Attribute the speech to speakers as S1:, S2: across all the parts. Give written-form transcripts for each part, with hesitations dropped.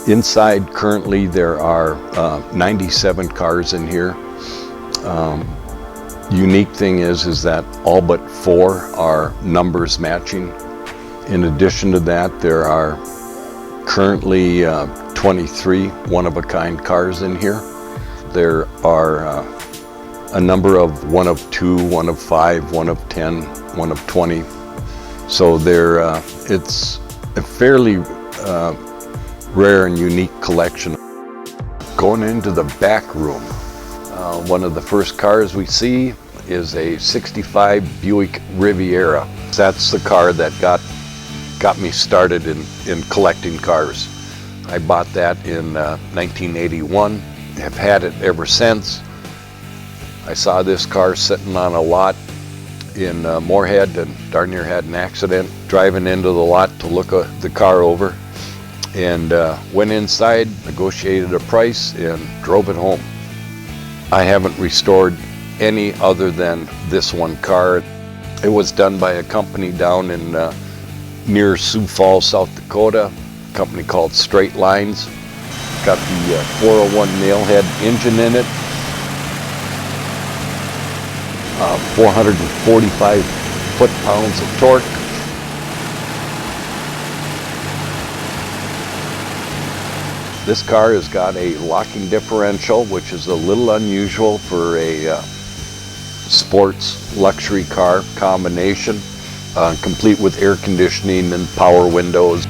S1: Inside currently there are 97 cars in here. Unique thing is that all but 4 are numbers matching. In addition to that, there are currently 23 one-of-a-kind cars in here. There are a number of 1 of 2, 1 of 5, 1 of 10, 1 of 20. So it's a fairly rare and unique collection. Going into the back room, one of the first cars we see is a 65 Buick Riviera. That's the car that got me started in collecting cars. I bought that in 1981, have had it ever since. I saw this car sitting on a lot in Moorhead and darn near had an accident driving into the lot to look the car over, and went inside, negotiated a price, and drove it home. I haven't restored any other than this one car. It was done by a company down in near Sioux Falls, South Dakota, a company called Straight Lines. Got the 401 nailhead engine in it, 445 foot-pounds of torque. This car has got a locking differential, which is a little unusual for a sports luxury car combination, complete with air conditioning and power windows.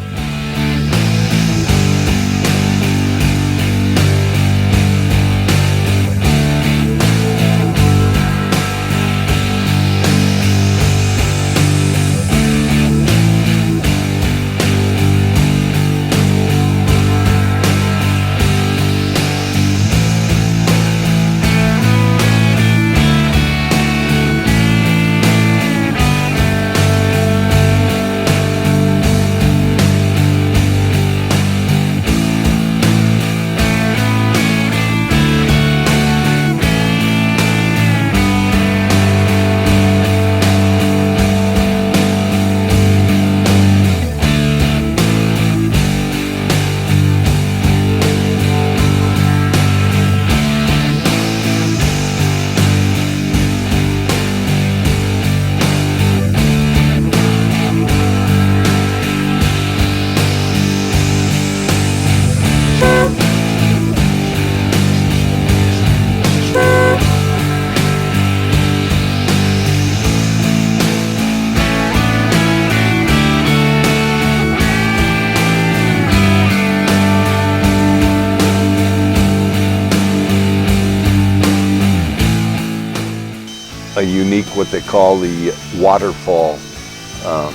S1: A unique, what they call the waterfall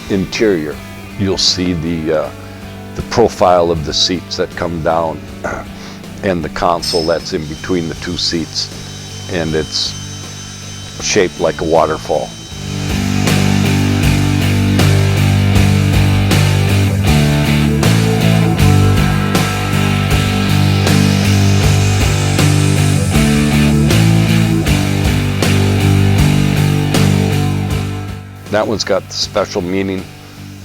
S1: interior. You'll see the profile of the seats that come down and the console that's in between the 2 seats, and it's shaped like a waterfall. That one's got special meaning,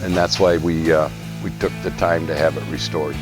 S1: and that's why we took the time to have it restored.